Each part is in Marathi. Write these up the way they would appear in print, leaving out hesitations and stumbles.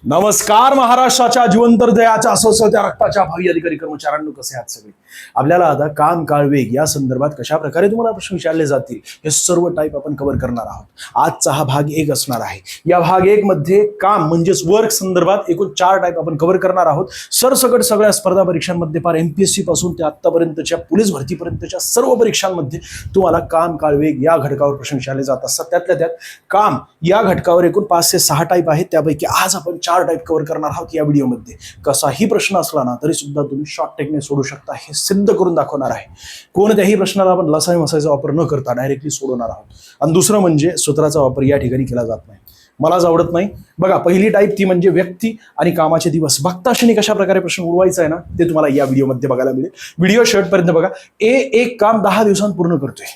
नमस्कार महाराष्ट्राच्या जिवंत हृदयाच्या सशस्त्र रक्ताच्या भावी अधिकारी कर्मचाऱ्यांनो, कसे आहात सगळे? आपल्याला आता काम काळ वेग या संदर्भात कशा प्रकारे तुम्हाला प्रश्न विचारले जातील हे सर्व टाईप आपण कव्हर करणार आहोत. आजचा हा भाग 1 असणार आहे. या भाग 1 मध्ये काम म्हणजेच वर्क संदर्भात एकूण 4 टाईप आपण कव्हर करणार आहोत. सरसकट सगळ्या स्पर्धा परीक्षांमध्ये पार MPSC पासून ते आतापर्यंतच्या पोलीस भरतीपर्यंतच्या सर्व परीक्षांमध्ये तुम्हाला काम काळ वेग या घटकावर प्रश्न विचारले जात असतात. त्यातल्या त्यात काम या घटकावर एकूण 5 ते 6 टाईप आहेत. त्यापैकी आज आपण 4 टाईप कव्हर करणार आहोत. या व्हिडिओमध्ये कसाही प्रश्न असला ना तरी सुद्धा तुम्ही शॉर्ट टेकने सोडू शकता हे सिद्ध करून दाखवणार आहे. कोणत्याही प्रश्नाला आपण लसाई मसाईचा वापर न करता डायरेक्टली सोडवणार आहोत. आणि दुसरं म्हणजे सूत्राचा वापर या ठिकाणी केला जात नाही. मलाच आवडत नाही. बघा, पहिली टाईप ती म्हणजे व्यक्ती आणि कामाचे दिवस. बघताक्षणी कशा प्रकारे प्रश्न उडवायचा आहे ना ते तुम्हाला या व्हिडिओमध्ये बघायला मिळेल. व्हिडिओ शेवटपर्यंत बघा. एक काम 10 दिवसांत पूर्ण करतोय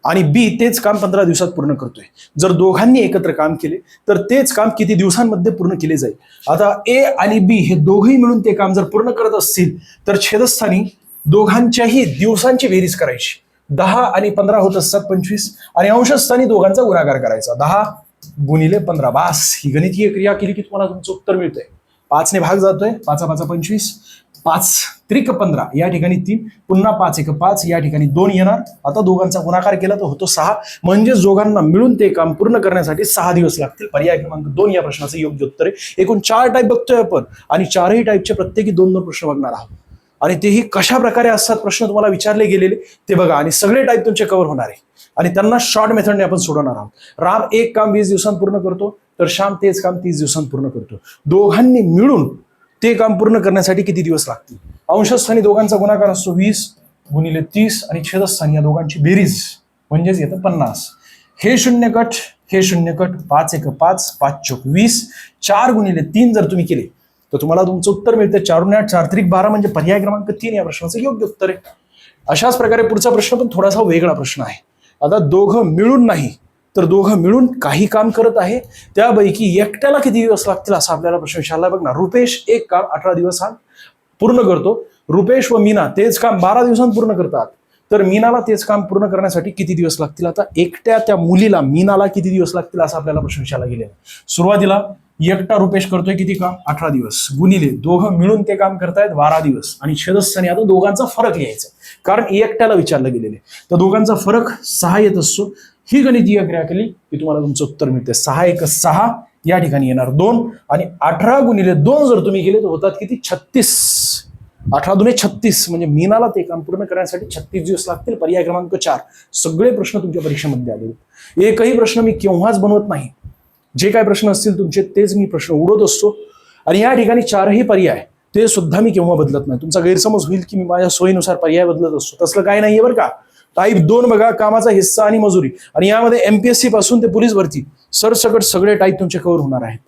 आणि बी तेच काम 15 दिवसात पूर्ण करतोय. जर दोघांनी एकत्र काम केले तर तेच काम किती दिवसांमध्ये पूर्ण केले जाईल. आता ए आणि बी हे दोघेही मिळून ते काम जर पूर्ण करत असतील तर छेदस्थानी दोघांच्याही दिवसांची बेरीज करायची. 10 आणि 15 होत असतात 25 आणि अंशस्थानी दोघांचा गुणाकार करायचा. 10 गुणिले 15. बास, ही गणितीय क्रिया केली की तुम्हाला तुमचं उत्तर मिळतंय. 5 ने भाग जातोय. 5 5 25, 5 त्रिक 15 या ठिकाणी 3, पुन्हा 5 1 5 या ठिकाणी 2 येणार. आता दोघांचा गुणाकार केला तर होतो 6. म्हणजे दोघांना मिळून ते काम पूर्ण करण्यासाठी 6 दिवस लागतील. पर्याय क्रमांक 2 या प्रश्नाचं योग्य उत्तर आहे. एकूण 4 टाईप बघतोय आपण आणि 4ही टाईपचे प्रत्येकी 2-2 प्रश्न बघणार आहोत. आणि तेही कशा प्रकारे असतात प्रश्न तुम्हाला विचारले गेलेले ते बघा. आणि सगळे टाईप तुमचे कव्हर होणार आहे आणि त्यांना शॉर्ट मेथडने आपण सोडवणार आहोत. राम एक काम 20 दिवसांत पूर्ण करतो तर श्याम तेच काम 30 दिवसांत पूर्ण करतो. दोघांनी मिळून ते काम पूर्ण करण्यासाठी किती दिवस लागतील. अंशस्थानी दोघांचा गुणाकार असतो 20 गुणिले 30 आणि छेदस्थानी या दोघांची बेरीज म्हणजेच येतं 50. हे शून्य कट, हे शून्य कट. 5 1 5, 5 चौक 20. 4 गुणिले 3 जर तुम्ही केले तर तुम्हाला तुमचं उत्तर मिळतं 4 8 4 त्रिक 12 म्हणजे पर्याय क्रमांक 3 या प्रश्नाचं योग्य उत्तर आहे. अशाच प्रकारे पुढचा प्रश्न पण थोडासा वेगळा प्रश्न आहे. आता दोघं मिळून नाही तर दोघं मिळून काही काम करत आहे, त्यापैकी एकट्याला किती दिवस लागतील असा आपल्याला प्रश्न विचारला. बघ ना, रुपेश एक काम 18 दिवसांत पूर्ण करतो. रुपेश व मीना तेच काम 12 दिवसांत पूर्ण करतात. तर मीनाला तेच काम पूर्ण करण्यासाठी किती दिवस लागतील. आता एकट्या त्या मुलीला मीनाला किती दिवस लागतील असा आपल्याला प्रश्न विचारला गेलेला. सुरुवातीला एकटा रुपेश करतोय किती काम 18 दिवस गुणिले दोघं मिळून ते काम करतायत 12 दिवस आणि छेदस्थानी आता दोघांचा फरक लिहायचा कारण एकट्याला विचारलं गेलेले. तर दोघांचा फरक 6 येत असतो. ही गणितीय क्रिया केली की तुम्हाला तुमचं उत्तर मिळते. 6 1 6 या ठिकाणी येणार 2 आणि 18 गुणिले 2 जर तुम्ही केले तर होतात किती 36. 18 दुने 36 म्हणजे मीनाला ते काम पूर्ण करण्यासाठी 36 दिवस लागतील. पर्याय क्रमांक 4. सगळे प्रश्न तुमच्या परीक्षेमध्ये आले. एकही प्रश्न मी केव्हाच बनवत नाही. जे काय प्रश्न असतील तुमचे तेच मी प्रश्न उडवत असतो आणि या ठिकाणी 4ही पर्याय ते सुद्धा मी केव्हा बदलत नाही. तुमचा गैरसमज होईल की मी माझ्या सोयीनुसार पर्याय बदलत असतो, तसलं काय नाहीये बरं का. टाईप 2 बघा, कामाचा हिस्सा आणि मजुरी. आणि यामध्ये MPSC पासून ते पोलीस भरती सरसकट सगळे टाईप तुमचे कव्हर होणार आहेत.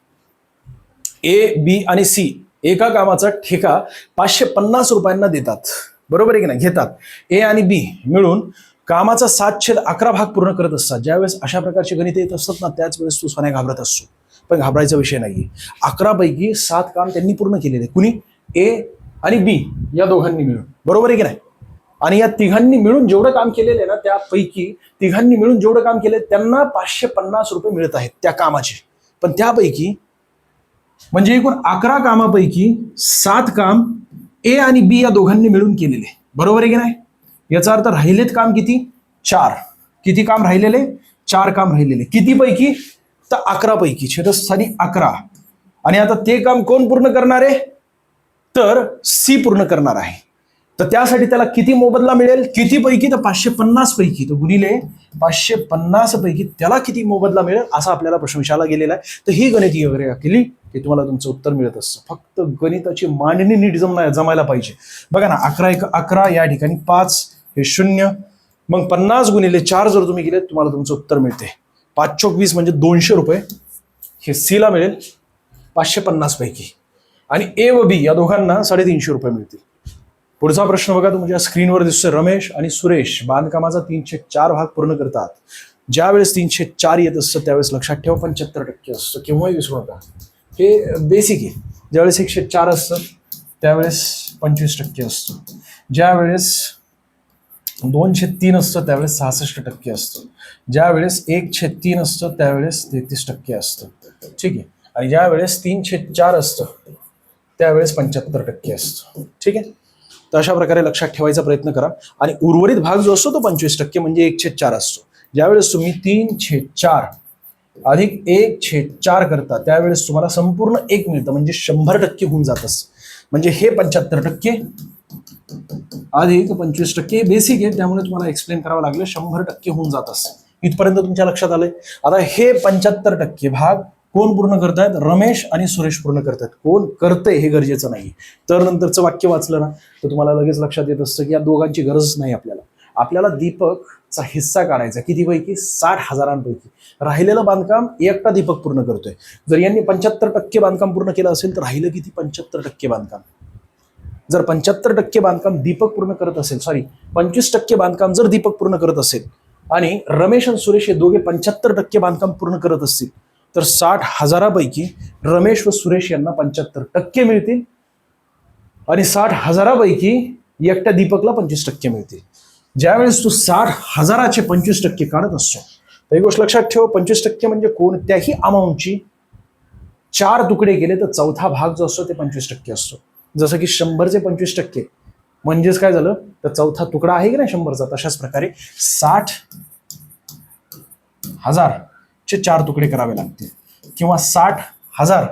A, B आणि C एका कामाचा ठेका 550 रुपयांना देतात, बरोबर आहे की नाही, घेतात. A आणि B मिळून कामाचा 7/11 भाग पूर्ण करत असतात. ज्यावेळेस अशा प्रकारचे गणित येत असतात ना त्याच वेळेस तू सोन्या घाबरत असतो, पण घाबरायचा विषय नाहीये. 11 पैकी 7 काम त्यांनी पूर्ण केलेले. कुणी? A आणि B या दोघांनी मिळून, बरोबर आहे की नाही. आणि या तिघांनी मिळून जेवढं काम केलेलं आहे ना त्यापैकी तिघांनी मिळून जेवढं काम केलंय त्यांना 550 रुपये मिळत आहेत त्या कामाचे. पण त्यापैकी म्हणजे एकूण 11 कामापैकी 7 काम A आणि B या दोघांनी मिळून केलेले, बरोबर आहे की नाही. याचा अर्थ राहिलेत काम किती 4. किती काम राहिलेले 4 काम राहिलेले. किती पैकी तर 11 पैकी. छेदस्थानी 11. आणि आता ते काम कोण पूर्ण करणार आहे तर C पूर्ण करणार आहे. तर त्यासाठी त्याला किती मोबदला मिळेल, किती पैकी तर 550 पैकी. तर गुणिले 550 पैकी त्याला किती मोबदला मिळेल असा आपल्याला प्रश्न विचारला गेलेला आहे. तर ही गणितीय क्रिया केली की तुम्हाला तुमचं उत्तर मिळत असतं. फक्त गणिताची मांडणी नीट जमायला पाहिजे. बघा ना, 11 1 11 या ठिकाणी 5 हे 0. मग 50 गुणिले 4 जर तुम्ही केले तुम्हाला तुमचं उत्तर मिळते 5 चौक 20 म्हणजे 200 रुपये. हे C ला मिळेल 550 पैकी आणि A व B या दोघांना 350 रुपये मिळतील. पुढचा प्रश्न बघा, तुमच्या स्क्रीनवर दिसतोय. रमेश आणि सुरेश बांधकामाचा 3/4 भाग पूर्ण करतात. ज्यावेळेस 3/4 येत असतं त्यावेळेस लक्षात ठेवा 75% असतं. केव्हाही विसरू नका, हे बेसिक आहे. ज्यावेळेस 104 असतं त्यावेळेस 25% असतं. ज्यावेळेस 2/3 असतं त्यावेळेस 66% असतं. ज्यावेळेस 1/3 असतं त्यावेळेस 33% असतं. ठीक आहे. आणि ज्या वेळेस 3/4 असतं त्यावेळेस 75% असतं. ठीक आहे, तर अशा प्रकारे लक्षात ठेवायचा प्रयत्न करा. आणि उर्वरित भाग जो असतो तो 25% म्हणजे 1/4 असतो. ज्यावेळेस तुम्ही 3/4 अधिक 1/4 करता त्यावेळेस तुम्हाला संपूर्ण 1 मिळतं, म्हणजे 100% होऊन जात असतं. म्हणजे हे 75% अधिक 25% बेसिक आहे, त्यामुळे तुम्हाला एक्सप्लेन करावं लागलं. 100% होऊन जात असतं. इथपर्यंत तुमच्या लक्षात आलंय. आता हे 75% भाग कोण पूर्ण करतायत? रमेश आणि सुरेश पूर्ण करतायत. कोण करतंय हे गरजेचं नाही. तर नंतरचं वाक्य वाचलं ना तर तुम्हाला लगेच लक्षात येत असतं की या दोघांची गरजच नाही आपल्याला. आपल्याला दीपकचा हिस्सा काढायचा. किती पैकी? 60,000पैकी. राहिलेलं बांधकाम एकटा दीपक पूर्ण करतोय. जर यांनी 75% बांधकाम पूर्ण केलं असेल तर राहिलं किती? 75% बांधकाम. जर 75% बांधकाम दीपक पूर्ण करत असेल, 25% बांधकाम जर दीपक पूर्ण करत असेल आणि रमेश आणि सुरेश हे दोघे 75% बांधकाम पूर्ण करत असतील तर 60,000पैकी रमेश व सुरेश यांना 75% मिळतील आणि 60,000पैकी एकट्या दीपकला 25% मिळतील. ज्यावेळेस तू 60,000चे 25% काढत असतो तर एक गोष्ट लक्षात ठेव, 25% म्हणजे कोणत्याही अमाऊंटची 4 तुकडे केले तर चौथा भाग जो असतो ते 25% असतो. जसं की 100चे 25% म्हणजेच काय झालं तर चौथा तुकडा आहे की नाही 100चा. तशाच प्रकारे 60,000चे 4 तुकडे करावे लागतील किंवा 60,000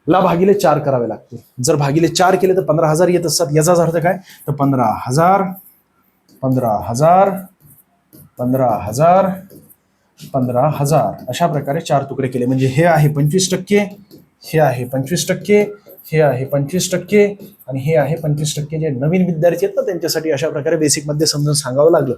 ला भागिले 4 करावे लागतील. जर भागिले 4 केले तर 15,000 येत असतात. याचाच अर्थ काय तर 15,000 15,000 15,000 15,000 अशा प्रकारे 4 तुकडे केले. म्हणजे हे आहे 25%, हे आहे 25%, हे आहे 25% आणि हे आहे 25%. जे नवीन विद्यार्थी आहेत ना त्यांच्यासाठी अशा प्रकारे बेसिकमध्ये समजून सांगावं लागलं.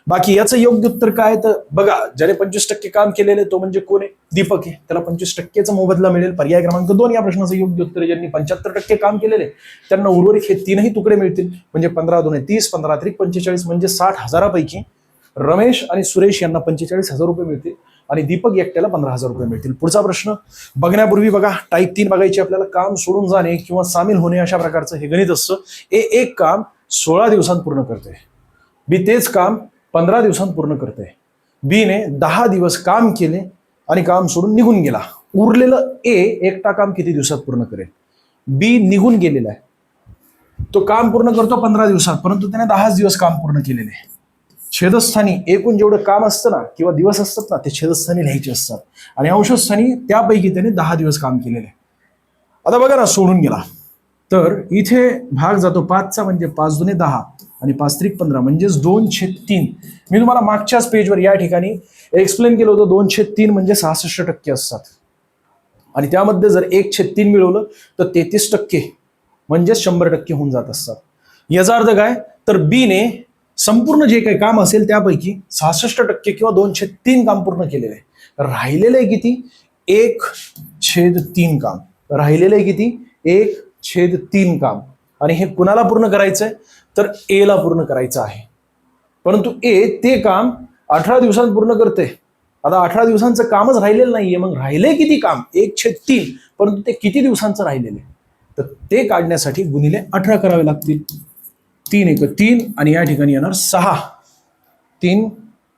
बाकी याचं योग्य उत्तर काय तर बघा, ज्याने 25% काम केलेले तो म्हणजे कोण आहे? दीपक आहे. त्याला 25%चा मोबदला मिळेल. पर्याय क्रमांक 2 या प्रश्नाचं योग्य उत्तर. ज्यांनी 75% काम केलेले त्यांना उर्वरित हे 3ही तुकडे मिळतील. म्हणजे 15 2 30, 15 3 45 म्हणजे 60,000पैकी रमेश आणि सुरेश यांना 45,000 रुपये मिळतील आणि दीपक एकट्याला 15,000 रुपये मिळतील. पुढचा प्रश्न बघण्यापूर्वी बघा, टाईप 3 बघायची आपल्याला. काम सोडून जाणे किंवा सामील होणे अशा प्रकारचं हे गणित असतं. एक काम 16 दिवसांत पूर्ण करते. बी तेच काम 15 दिवसांत पूर्ण करते. बी ने 10 दिवस काम केले आणि काम सोडून निघून गेला. उरलेलं ए एकटा काम किती दिवसात पूर्ण करेल? बी निघून गेलेला आहे, तो काम पूर्ण करतो 15 दिवसात, परंतु त्याने 10 दिवस काम पूर्ण केलेले आहे. छेदस्थानी एकूण जेवढं काम असतं ना किंवा दिवस असतात ना ते छेदस्थानी लिहायचे असतात आणि अंशस्थानी त्यापैकी त्याने 10 दिवस काम केलेले. आता बघा ना, सोडून गेला तर इथे भाग जातो 5चा, म्हणजे 5 दुने 10 आणि 5 त्रिक 15 म्हणजेच 2/3. मी तुम्हाला मागच्याच पेजवर या ठिकाणी एक्सप्लेन केलं होतं. 2/3 म्हणजे 66% असतात आणि त्यामध्ये जर 1/3 मिळवलं तर 33% म्हणजे 100% होऊन जात असतात. याचा अर्थ काय तर बी ने संपूर्ण जे काही काम असेल त्यापैकी 66% किंवा 2/3 काम पूर्ण केलेले आहे. राहिलेले किती? 1/3 काम. राहिलेले किती? 1/3 काम. आणि हे कुणाला पूर्ण करायचंय तर ए ला पूर्ण करायचं आहे. परंतु ए ते काम 18 दिवसांत पूर्ण करते. आता 18 दिवसांचं कामच राहिलेलं नाहीये. मग राहिले किती काम? 1/3. परंतु ते किती दिवसांचं राहिलेले तर ते काढण्यासाठी गुणिले 18 करावे लागतील. 3 1 3 आणि या ठिकाणी येणार 6. 3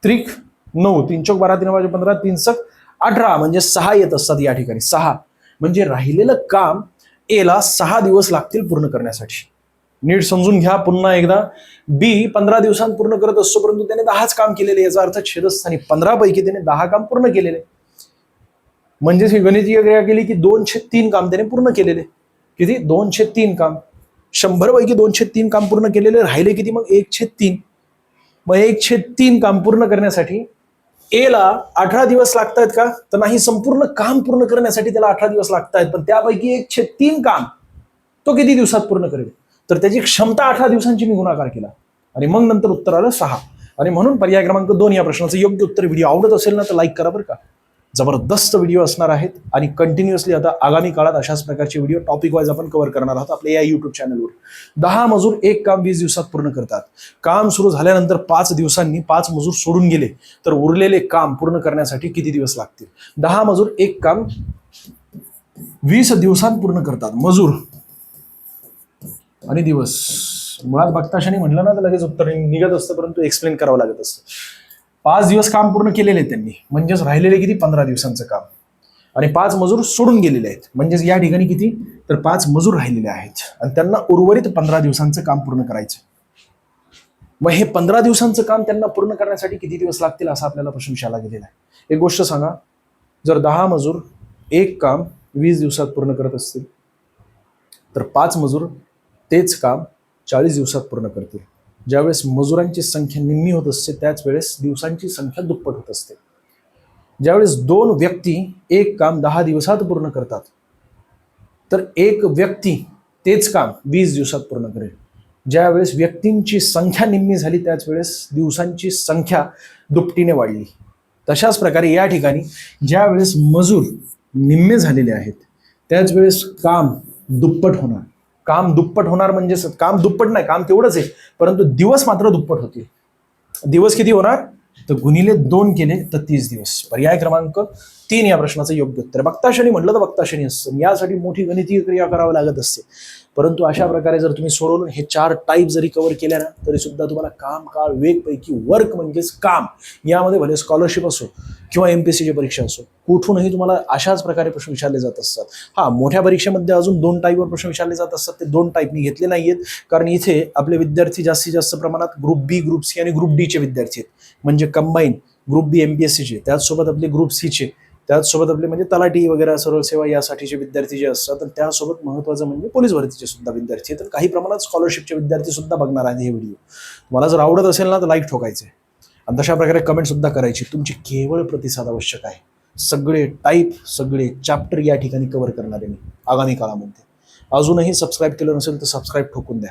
त्रिक 9, 3 चौक 12, 3 15, 3 सक 18 म्हणजे 6 येत असतात या ठिकाणी. 6 म्हणजे राहिलेलं काम ए ला 6 दिवस लागतील पूर्ण करण्यासाठी. नीट समजून घ्या पुन्हा एकदा. बी 15 दिवसांत पूर्ण करत असतो, परंतु त्याने 10च काम केलेले. याचा अर्थ छेदस्थानी 15 पैकी त्याने 10 काम पूर्ण केलेले. म्हणजेच ही गणितीय क्रिया केली की 2/3 काम त्याने पूर्ण केलेले. किती? 2/3 काम. 100 पैकी 2/3 काम पूर्ण केलेले. राहिले किती मग? 1/3. मग 1/3 काम पूर्ण करण्यासाठी ए ला 18 दिवस लागतायत का तर नाही. संपूर्ण काम पूर्ण करण्यासाठी त्याला 18 दिवस लागतायत, पण त्यापैकी 1/3 काम तो किती दिवसात पूर्ण करेल तर त्याची क्षमता 18 दिवसांची मी गुणाकार केला आणि मग नंतर उत्तर आलं 6. आणि म्हणून पर्याय क्रमांक 2 या प्रश्नाचं योग्य उत्तर. व्हिडिओ आवडत असेल ना तर लाईक करा बरं का. जबरदस्त व्हिडिओ असणार आहेत आणि कंटिन्युअसली आता आगामी काळात अशाच प्रकारचे व्हिडिओ टॉपिक वाईज आपण कव्हर करणार आहोत आपल्या या युट्यूब चॅनलवर. 10 मजूर एक काम 20 दिवसात पूर्ण करतात. काम सुरू झाल्यानंतर 5 दिवसांनी 5 मजूर सोडून गेले तर उरलेले काम पूर्ण करण्यासाठी किती दिवस लागतील? 10 मजूर एक काम 20 दिवसांत पूर्ण करतात. मजूर आणि दिवस मुळात बघताशाने म्हटलं ना तर लगेच उत्तर निघत असतं, परंतु एक्सप्लेन करावं लागत असतं. 5 दिवस काम पूर्ण केलेले त्यांनी, म्हणजेच राहिलेले किती? 15 दिवसांचं काम. आणि 5 मजूर सोडून गेलेले आहेत. म्हणजेच या ठिकाणी किती, तर 5 मजूर राहिलेले आहेत आणि त्यांना उर्वरित 15 दिवसांचं काम पूर्ण करायचं. मग हे 15 दिवसांचं काम त्यांना पूर्ण करण्यासाठी किती दिवस लागतील असा आपल्याला प्रश्न विचारला गेलेला आहे. एक गोष्ट सांगा, जर 10 मजूर एक काम 20 दिवसात पूर्ण करत असतील तर 5 मजूर तेच काम 40 दिवसात पूर्ण करतील. ज्यावेळेस मजुरांची संख्या निम्मी होत असते त्याच वेळेस दिवसांची संख्या दुप्पट होत असते. ज्यावेळेस 2 व्यक्ती एक काम 10 दिवसात पूर्ण करतात तर एक व्यक्ती तेच काम 20 दिवसात पूर्ण करेल. ज्यावेळेस व्यक्तींची संख्या निम्मी झाली त्याच वेळेस दिवसांची संख्या दुपटीने वाढली. तशाच प्रकारे या ठिकाणी ज्या वेळेस मजूर निम्मे झालेले आहेत त्याच वेळेस काम दुप्पट होणार. काम दुप्पट होणार म्हणजे काम दुप्पट नाही, काम तेवढंच आहे, परंतु दिवस मात्र दुप्पट होतील. दिवस किती होणार, तर गुणिले 2 केले तर 30 दिवस. पर्याय क्रमांक 3 या प्रश्नाचं योग्य उत्तर. बघताशनी म्हटलं तर बघताशनी असतं, यासाठी मोठी गणितीय क्रिया करावी लागत असते. परंतु अशा प्रकारे जर तुम्ही सोडवलं, हे 4 टाईप जरी कव्हर केल्या ना तरी सुद्धा तुम्हाला काम काळ वेग पैकी वर्क म्हणजेच काम यामध्ये भले स्कॉलरशिप असो किंवा MPSCची परीक्षा असो कुठूनही तुम्हाला अशाच प्रकारे प्रश्न विचारले जात असतात. हा, मोठ्या परीक्षेमध्ये अजून 2 टाईपवर प्रश्न विचारले जात असतात. ते 2 टाईप मी घेतले नाहीयेत कारण इथे आपले विद्यार्थी जास्तीत जास्त प्रमाणात ग्रुप बी, ग्रुप सी आणि ग्रुप डीचे विद्यार्थी आहेत. म्हणजे कंबाईन ग्रुप बी MPSCचे, त्याचसोबत आपले ग्रुप सीचे, त्याचसोबत आपले म्हणजे तलाठी वगैरे सरळ सेवा यासाठीचे विद्यार्थी जे असतात, आणि त्यासोबत महत्त्वाचं म्हणजे पोलीस भरतीचे सुद्धा विद्यार्थी आहेत. तर काही प्रमाणात स्कॉलरशिपचे विद्यार्थी सुद्धा बघणार आहेत हे व्हिडिओ. तुम्हाला जर आवडत असेल ना तर लाईक ठोकायचे आणि तशा प्रकारे कमेंट सुद्धा करायची. तुमची केवळ प्रतिसाद आवश्यक आहे. सगळे टाईप, सगळे चॅप्टर या ठिकाणी कव्हर करणार आहे मी आगामी काळामध्ये. अजूनही सबस्क्राईब केलं नसेल तर सबस्क्राईब ठोकून द्या,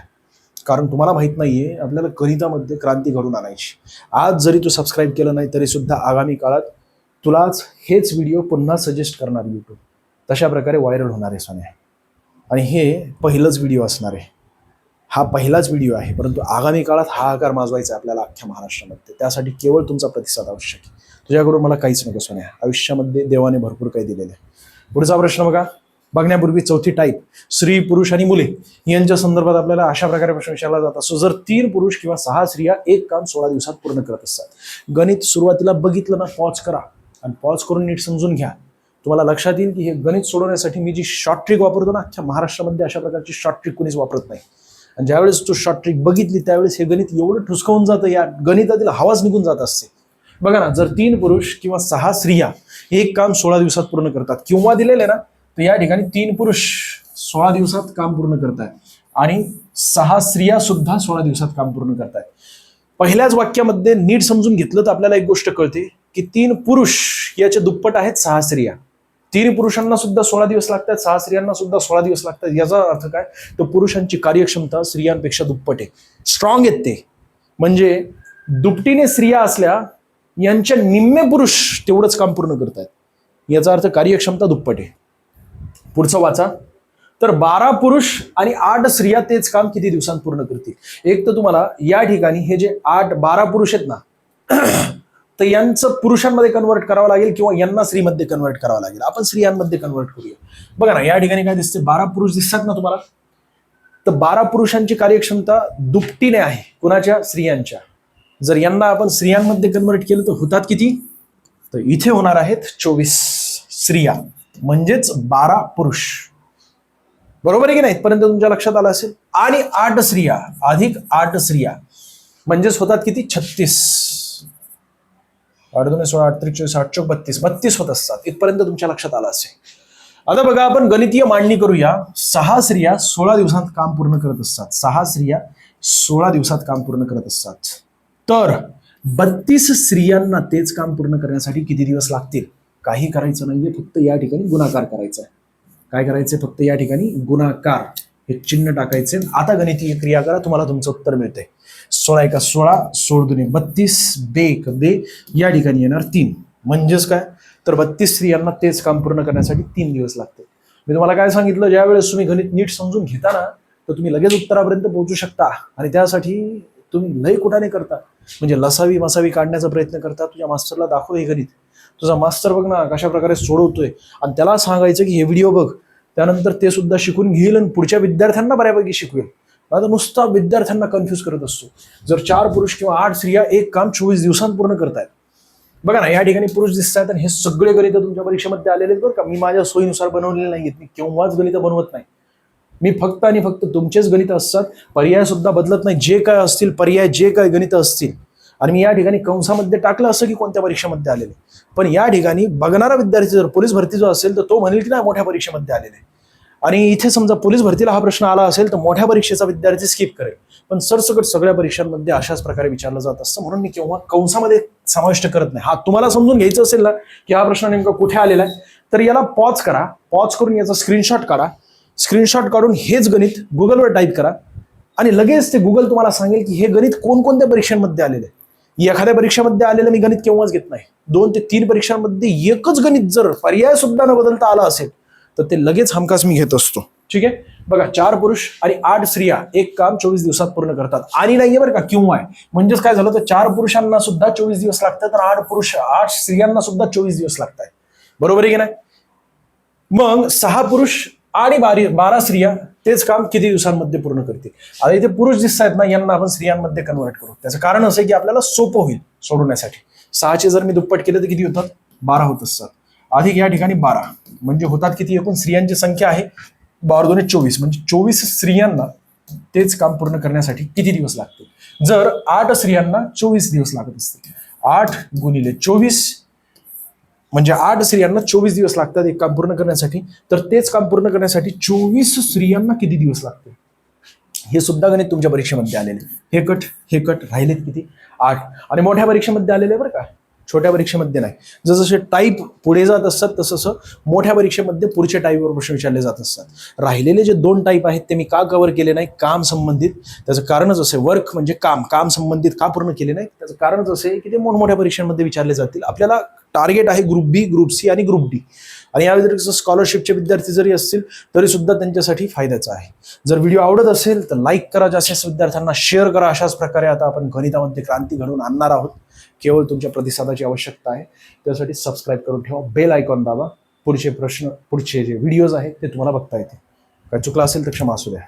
कारण तुम्हाला माहित नाहीये आपल्याला गणितामध्ये क्रांती घडून आणायची. आज जरी तू सबस्क्राईब केलं नाही तरी सुद्धा आगामी काळात तुलाच हेच व्हिडिओ पुन्हा सजेस्ट करणार YouTube. तशा प्रकारे व्हायरल होणार आहे सोन्या. आणि हे पहिलंच व्हिडिओ असणार आहे. हा पहिलाच व्हिडिओ आहे, परंतु आगामी काळात हा आकार माजवायचा आहे आपल्याला अख्ख्या महाराष्ट्रामध्ये. त्यासाठी केवळ तुमचा प्रतिसाद आवश्यक आहे. तुझ्याकडून मला काहीच नको सोन्या. आयुष्यामध्ये देवाने भरपूर काही दिलेलं आहे. पुढचा प्रश्न बघा. बघण्यापूर्वी 4थी टाईप स्त्री, पुरुष आणि मुले यांच्या संदर्भात आपल्याला अशा प्रकारे प्रश्न विचारला जात असतो. जर 3 पुरुष किंवा 6 स्त्रिया एक काम 16 दिवसात पूर्ण करत असतात. गणित सुरुवातीला बघितलं ना, पॉज करा आणि पॉज करून नीट समजून घ्या. तुम्हाला लक्षात येईल की हे गणित सोडवण्यासाठी मी जी शॉर्ट ट्रिक वापरतो ना, अख्ख्या महाराष्ट्रामध्ये अशा प्रकारची शॉर्ट ट्रिक कोणीच वापरत नाही. आणि ज्यावेळेस तू शॉर्ट ट्रिक बघितली त्यावेळेस हे गणित एवढं ठुसकावून जातं, या गणितातील हवाच निघून जात असते. बघा ना, जर 3 पुरुष किंवा 6 स्त्रिया एक काम 16 दिवसात पूर्ण करतात किंवा दिलेले ना, तर या ठिकाणी 3 पुरुष 16 दिवसात काम पूर्ण करतात आणि 6 स्त्रिया सुद्धा 16 दिवसात काम पूर्ण करतात. पहिल्याच वाक्यामध्ये नीट समजून घेतलं तर आपल्याला एक गोष्ट कळते की 3 पुरुष याचे दुप्पट आहेत 6 स्त्रिया. 3 पुरुषांना सुद्धा 16 दिवस लागतात, 6 स्त्रियांना सुद्धा 16 दिवस लागतात. याचा अर्थ काय, तर पुरुषांची कार्यक्षमता स्त्रियांपेक्षा दुप्पट आहे. स्ट्रॉंग आहेत ते. म्हणजे दुपटीने स्त्रिया असल्या यांच्या निम्मे पुरुष तेवढंच काम पूर्ण करतात. याचा अर्थ कार्यक्षमता दुप्पट आहे. पुढचं वाचा. तर 12 पुरुष आणि 8 स्त्रिया तेच काम किती दिवसांत पूर्ण करतील. एक तर तुम्हाला या ठिकाणी हे जे 12 पुरुष आहेत ना तर यांचं पुरुषांमध्ये कन्वर्ट करावं लागेल किंवा यांना स्त्रीमध्ये कन्वर्ट करावं लागेल. आपण स्त्रियांमध्ये कन्वर्ट करूया. बघा ना, या ठिकाणी काय दिसते, 12 पुरुष दिसतात ना तुम्हाला. तर 12 पुरुषांची कार्यक्षमता दुपटीने आहे कुणाच्या, स्त्रियांच्या. जर यांना आपण स्त्रियांमध्ये कन्वर्ट केलं तर होतात किती, तर इथे होणार आहेत 24 स्त्रिया म्हणजेच 12 पुरुष. बरोबर आहे की नाही, इथपर्यंत तुमच्या लक्षात आलं असेल. आणि 8 स्त्रिया अधिक 8 स्त्रिया म्हणजेच होतात किती, 36. 8 2 16 8 23 8 चौक 32 होत असतात. इथपर्यंत तुमच्या लक्षात आलं असेल. आता बघा, आपण गणितीय मांडणी करूया. 6 स्त्रिया 16 दिवसात काम पूर्ण करत असतात. 6 स्त्रिया 16 दिवसात काम पूर्ण करत असतात. तर 32 स्त्रियांना तेच काम पूर्ण करण्यासाठी किती दिवस लागतील. काही करायचं नाहीये, फक्त या ठिकाणी गुणाकार करायचा आहे. काय करायचंय, फक्त या ठिकाणी गुणाकार हे चिन्ह टाकायचे. आता गणितीय क्रिया करा, तुम्हाला तुमचं उत्तर मिळतंय. 16 1 16 16 2 32 बेक बे या ठिकाणी येणार 3. म्हणजेच काय, तर 32 स्त्रियांना तेच काम पूर्ण करण्यासाठी 3 दिवस लागते. मी तुम्हाला काय सांगितलं, ज्या वेळेस तुम्ही गणित नीट समजून घेता ना तर तुम्ही लगेच उत्तरापर्यंत पोहोचू शकता. आणि त्यासाठी तुम्ही लय कुठाने करता, म्हणजे लसावी मसावी काढण्याचा प्रयत्न करता. तुझ्या मास्टरला दाखव हे गणित. तुझा मास्टर बघ ना कशा प्रकारे सोडवतोय, आणि त्याला सांगायचं की हे व्हिडिओ बघ. त्यानंतर ते सुद्धा शिकून घेईल आणि पुढच्या विद्यार्थ्यांना बऱ्यापैकी शिकवेल. आता नुसता विद्यार्थ्यांना कन्फ्यूज करत असतो. जर 4 पुरुष किंवा 8 स्त्रिया एक काम 24 दिवसांत पूर्ण करतायत बघा ना, या ठिकाणी पुरुष दिसत आहेत आणि हे सगळे गणित तुमच्या परीक्षेमध्ये आलेले आहेत बरं का. मी माझ्या सोयीनुसार बनवलेले नाहीत, मी केव्हाच गणित बनवत नाही. मी फक्त आणि फक्त तुमचेच गणित असतात, पर्याय सुद्धा बदलत नाही. जे काय असतील पर्याय, जे काय गणित असतील, आणि मी या ठिकाणी कंसामध्ये टाकलं असं की कोणत्या परीक्षेमध्ये आलेले. पण या ठिकाणी बघणारा विद्यार्थी जर पोलीस भरती जो असेल तर तो म्हणेल की नाही मोठ्या परीक्षेमध्ये आलेले. आणि इथे समजा पोलीस भरतीला हा प्रश्न आला असेल तर मोठ्या परीक्षेचा विद्यार्थी स्किप करेल. पण सरसकट सगळ्या परीक्षांमध्ये अशाच प्रकारे विचारलं जात असतं, म्हणून मी केव्हा कंसामध्ये समाविष्ट करत नाही. हा तुम्हाला समजून घ्यायचं असेल ना की हा प्रश्न नेमका कुठे आलेला आहे, तर याला पॉज करा, पॉज करून याचा स्क्रीनशॉट काढा, स्क्रीनशॉट काढून हेच गणित गुगलवर टाईप करा आणि लगेच ते गुगल तुम्हाला सांगेल की हे गणित कोणकोणत्या परीक्षांमध्ये आलेले आहे. एखाद्या परीक्षेमध्ये आलेलं मी गणित केव्हाच घेत नाही. 2 ते 3 परीक्षांमध्ये एकच गणित जर पर्याय सुद्धा न बदलता आला असेल तर ते लगेच हमखास मी घेत असतो. ठीक आहे. बघा, 4 पुरुष आणि 8 स्त्रिया एक काम 24 दिवसात पूर्ण करतात. आणि नाहीये बरं का, किंवा आहे. म्हणजेच काय झालं तर 4 पुरुषांना सुद्धा 24 दिवस लागतात तर 8 स्त्रियांना सुद्धा 24 दिवस लागतात. बरोबर आहे की नाही. मग 6 पुरुष आणि 12 स्त्रिया तेच काम किती दिवसांमध्ये पूर्ण करतील. आता इथे पुरुष दिसत आहेत ना, यांना आपण स्त्रियांमध्ये कन्वर्ट करू. त्याचं कारण असं आहे की आपल्याला सोपं होईल सोडवण्यासाठी. 6चे जर मी दुप्पट केले तर किती होतात, 12 होत असतात. अधिक या ठिकाणी 12 म्हणजे होतात किती, एकूण स्त्रियांची संख्या आहे 12 24, म्हणजे 24 स्त्रियांना तेच काम पूर्ण करण्यासाठी किती दिवस लागतील. जर 8 स्त्रियांना 24 दिवस लागत असतील, 8 गुणिले 24 म्हणजे 8 स्त्रियांना 24 दिवस लागतात एक काम पूर्ण करण्यासाठी, तर तेच काम पूर्ण करण्यासाठी 24 स्त्रियांना किती दिवस लागतील. हे सुद्धा गणित तुमच्या परीक्षेमध्ये आलेले. हे कट राहिलेत किती, 8. आणि मोठ्या परीक्षेमध्ये आलेले बरं का, छोट्या परीक्षेमध्ये नाही. जसं टाईप पुढे जात असतात तसं मोठ्या परीक्षेमध्ये पुढच्या टाईपवर प्रश्न विचारले जात असतात. राहिलेले जे 2 टाईप आहेत ते मी का कव्हर केले नाही, काम संबंधित. त्याचं कारणच असे, वर्क म्हणजे काम संबंधित का पूर्ण केले नाही, त्याचं कारणच असे की ते मोठमोठ्या परीक्षांमध्ये विचारले जातील. आपल्याला टार्गेट आहे ग्रुप बी, ग्रुप सी आणि ग्रुप डी. आणि या व्यतिरिक्त स्कॉलरशिपचे विद्यार्थी जरी असतील तरी सुद्धा त्यांच्यासाठी फायद्याचा आहे. जर व्हिडिओ आवडत असेल तर लाईक करा, जास्तीत विद्यार्थ्यांना शेअर करा. अशाच प्रकारे आता आपण गणितामध्ये क्रांती घडवून आणणार आहोत. केवळ तुमच्या प्रतिसादाची आवश्यकता आहे. त्यासाठी सबस्क्राईब करून ठेवा, बेल आयकॉन दाबा. पुढचे जे व्हिडिओज आहेत ते तुम्हाला बघता येतील. काय चुकलं असेल तर क्षमा असू द्या.